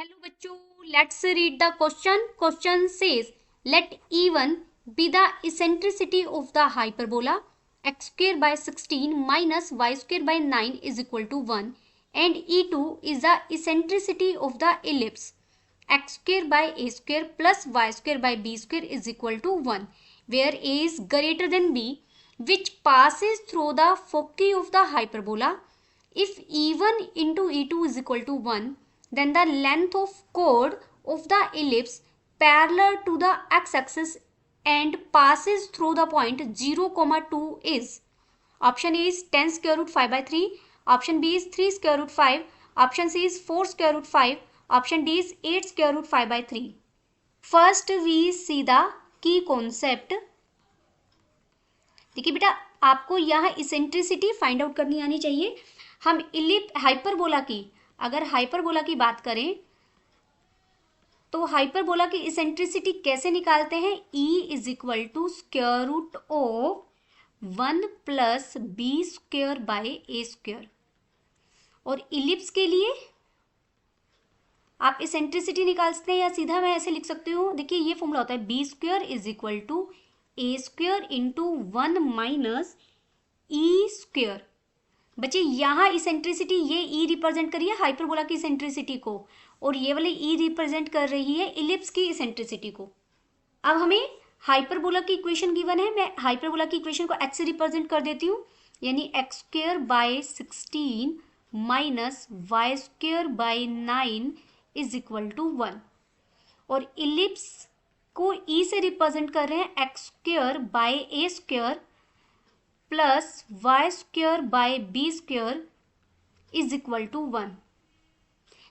Hello बच्चों, let's read the question. Question says, let E1 be the eccentricity of the hyperbola x square by 16 minus y square by 9 is equal to 1 and E2 is the eccentricity of the ellipse x square by a square plus y square by b square is equal to 1 where a is greater than b, which passes through the foci of the hyperbola. If E1 into E2 is equal to 1, then the length of chord of the ellipse parallel to the x-axis and passes through the point 0, 2 is. Option A is 10 square root 5 by 3. Option B is 3 square root 5. Option C is 4 square root 5. Option D is 8 square root 5 by 3. First we see the key concept. देखिए बेटा, आपको यहाँ eccentricity find out करनी आनी चाहिए. हम hyperbola की, अगर हाइपरबोला की बात करें तो हाइपरबोला की इसेंट्रिसिटी कैसे निकालते हैं? E is equal to square root of 1 plus b square by a square. और इलिप्स के लिए आप इसेंट्रिसिटी निकाल सकते हैं या सीधा मैं ऐसे लिख सकती हूँ. देखिए ये फॉर्मूला होता है b square is equal to a square into 1 minus e square. बच्चे यहाँ इसेंट्रिसिटी, ये ई रिप्रेजेंट करिए हाइपरबोला की इसेंट्रिसिटी को, और ये वाली ई रिप्रेजेंट कर रही है इलिप्स की इसेंट्रिसिटी को. अब हमें हाइपरबोला की इक्वेशन गिवन है, मैं हाइपरबोला की इक्वेशन को एच से रिप्रेजेंट कर देती हूँ, यानी x square by 16 minus y square by 9 is equal to 1. और इलिप्स को ई से रिप्रेजेंट कर रहे हैं x square by a square plus y square by b square is equal to 1.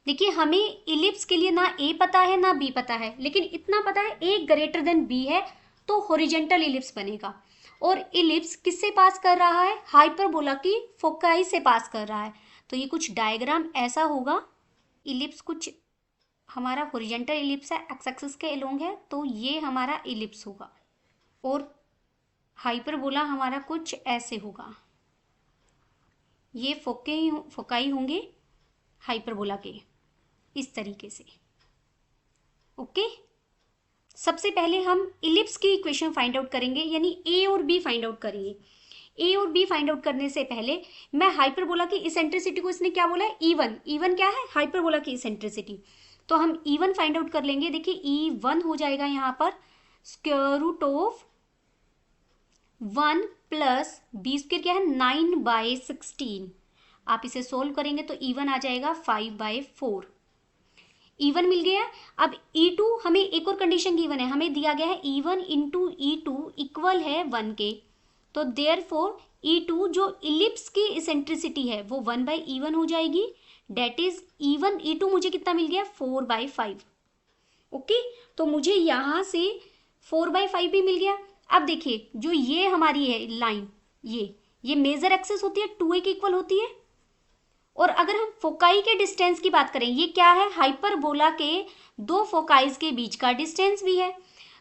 देखिए हमें इलिप्स के लिए ना ए पता है ना बी पता है, लेकिन इतना पता है ए ग्रेटर देन बी है तो हॉरिजॉन्टल इलिप्स बनेगा. और इलिप्स किससे पास कर रहा है? हाइपरबोला की फोकाई से पास कर रहा है. तो ये कुछ डायग्राम ऐसा होगा. इलिप्स कुछ हमारा हॉरिजॉन्टल इलिप्स है, एक्स एक्सिस के अलोंग है, तो ये हमारा इलिप्स होगा. और हाइपरबोला हमारा कुछ ऐसे होगा. ये फोकाई होंगे हाइपरबोला के इस तरीके से. ओके, सबसे पहले हम इलिप्स की इक्वेशन फाइंड आउट करेंगे, यानी ए और बी फाइंड आउट करेंगे. ए और बी फाइंड आउट करने से पहले मैं हाइपरबोला की इसेंट्रिसिटी को, इसने क्या बोला है? E1. E1 क्या है? हाइपरबोला की इसेंट्रिसिटी. तो हम E1 फाइंड आउट कर लेंगे. देखिए E1 हो जाएगा यहाँ पर square root of 1 plus b square क्या है? 9 बाय 16. आप इसे सोल्व करेंगे तो E1 आ जाएगा 5 बाय 4. E1 मिल गया. अब E2 हमें एक और कंडीशन गिवन है, हमें दिया गया है E1 इंटू E2 इक्वल है 1 के. तो देयरफॉर E2 जो इलिप्स की इसेंट्रिसिटी है वो 1 बाई E1 हो जाएगी. डेट इज E2 मुझे कितना मिल गया? 4 बाई 5. ओके, तो मुझे यहाँ से 4 बाई 5 भी मिल गया. अब देखिए जो ये हमारी है लाइन, ये मेजर एक्सिस होती है, 2a की इक्वल होती है. और अगर हम फोकाई के डिस्टेंस की बात करें, ये क्या है? हाइपरबोला के दो फोकाइज के बीच का डिस्टेंस भी है.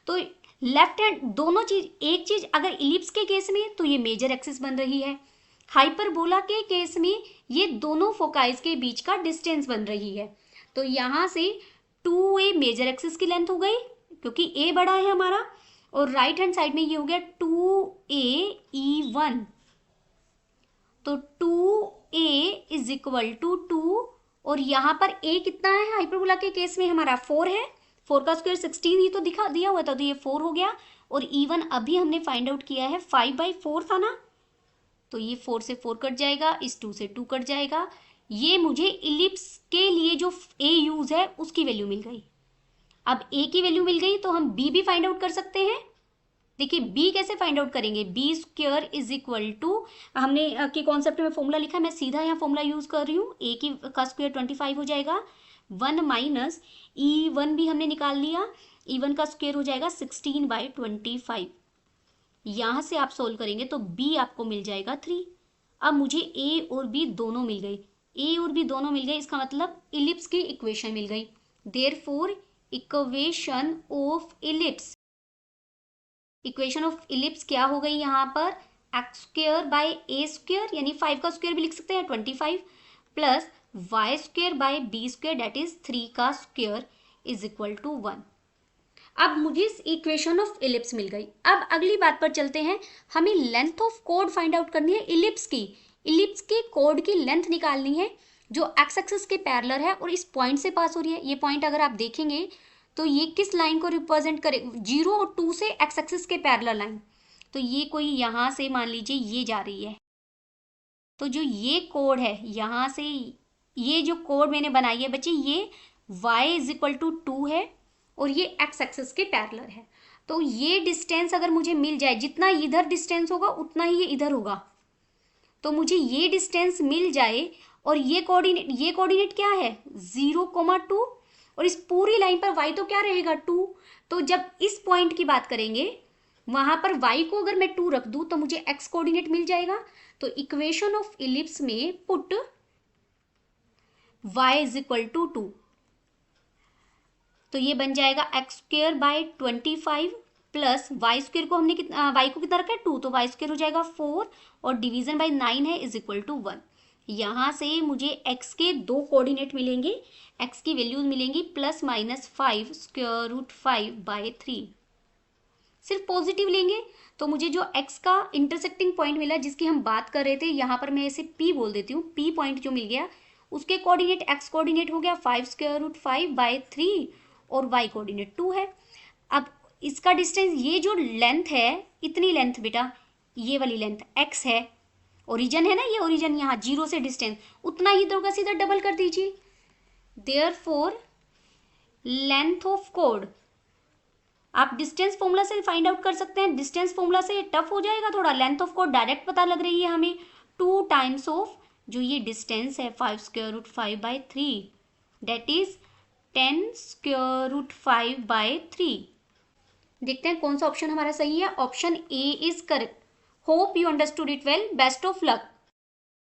तो लेफ्ट हैंड दोनों चीज, एक चीज अगर इलिप्स के केस में तो ये मेजर एक्सिस बन रही है, हाइपरबोला के केस में ये दोनों फोकाइज के बीच का डिस्टेंस बन रही है. तो यहाँ से 2a मेजर एक्सिस की लेंथ हो गई क्योंकि a बड़ा है हमारा, और राइट हैंड साइड में ये हो गया 2a E1. तो 2a इज इक्वल टू 2, और यहाँ पर a कितना है? हाइपरबोला के केस में हमारा 4 है. 4 का स्क्वायर 16 ही तो दिया हुआ था, तो ये 4 हो गया. और E1 अभी हमने फाइंड आउट किया है 5 बाई 4 था ना, तो ये 4 से 4 कट जाएगा, इस 2 से 2 कट जाएगा. ये मुझे इलिप्स के लिए जो a यूज है उसकी वैल्यू मिल गई. अब a की वैल्यू मिल गई तो हम b भी फाइंड आउट कर सकते हैं. देखिए b कैसे फाइंड आउट करेंगे? B square is equal to, हमने के कॉन्सेप्ट में फॉर्मूला लिखा है, मैं सीधा यहाँ फॉर्मूला यूज कर रही हूँ. a की का स्क्वायर 25 हो जाएगा. 1 माइनस E1 भी हमने निकाल लिया, E1 का स्क्वायर हो जाएगा 16 बाई 25. यहाँ से आप सोल्व करेंगे तो b आपको मिल जाएगा 3. अब मुझे a और b दोनों मिल गई, a और b दोनों मिल गए, इसका मतलब इलिप्स की इक्वेशन मिल गई. Therefore equation of ellipse, equation of ellipse क्या हो गई यहाँ पर? X square by a square, यानी 5 का स्क्वायर भी लिख सकते हैं 25, plus y square by b square that is 3 का स्क्वेयर इज इक्वल टू 1। अब मुझे इस इक्वेशन ऑफ इलिप्स मिल गई। अब अगली बात पर चलते हैं, हमें length of code find out करनी है इलिप्स की। इलिप्स के कोड की लेंथ निकालनी है जो एक्स एक्सिस के पैरेलल है और इस पॉइंट से पास हो रही है। ये पॉइंट अगर आप देखेंगे तो ये किस लाइन को रिप्रेजेंट करे, 0 और 2 से एक्स एक्सिस के पैरेलल लाइन। तो ये कोई यहाँ से मान लीजिए ये जा रही है, तो जो ये कोड है यहाँ से, ये जो कोड मैंने बनाई है बच्चे, ये y इज इक्वल टू 2 है और ये एक्स एक्सिस के पैरेलल है। तो ये डिस्टेंस अगर मुझे मिल जाए, जितना इधर डिस्टेंस होगा उतना ही ये इधर होगा, तो मुझे ये डिस्टेंस मिल जाए और ये कोऑर्डिनेट क्या है 0,2 और इस पूरी लाइन पर y तो क्या रहेगा 2। तो जब इस पॉइंट की बात करेंगे वहां पर y को अगर मैं 2 रख दूं तो मुझे x कोऑर्डिनेट मिल जाएगा। तो इक्वेशन ऑफ इलिप्स में put y is equal to 2, तो ये बन जाएगा x square by 25 plus y square को हमने कितना, वाई को कितना रखा है 2, तो वाई स्क्वेयर हो जाएगा 4 और डिवीजन बाय 9 है इज इक्वल टू 1। यहाँ से मुझे x के 2 कोऑर्डिनेट मिलेंगे, x की वैल्यूज मिलेंगी plus minus 5 square root 5 by 3। सिर्फ पॉजिटिव लेंगे तो मुझे जो x का इंटरसेक्टिंग पॉइंट मिला जिसकी हम बात कर रहे थे, यहाँ पर मैं इसे p बोल देती हूँ, p पॉइंट जो मिल गया उसके कोऑर्डिनेट x कोऑर्डिनेट हो गया 5 स्क्वायर रूट 5 बाय 3 और y कोऑर्डिनेट 2 है। अब इसका डिस्टेंस, ये जो लेंथ है इतनी लेंथ बेटा, ये वाली लेंथ x है, ओरिजिन है ना, ये ओरिजिन यहाँ 0 से डिस्टेंस उतना ही इधर का सीधा डबल कर दीजिए। देयरफॉर लेंथ ऑफ कोड आप डिस्टेंस फॉर्मूला से फाइंड आउट कर सकते हैं। डिस्टेंस फॉर्मूला से टफ हो जाएगा थोड़ा, लेंथ ऑफ कोड डायरेक्ट पता लग रही है हमें, 2 टाइम्स ऑफ जो ये डिस्टेंस है 5 square root 5 by 3 that is 10 square root 5 by 3। देखते हैं कौन सा ऑप्शन हमारा सही है। Option a is correct. Hope you understood it well. Best of luck.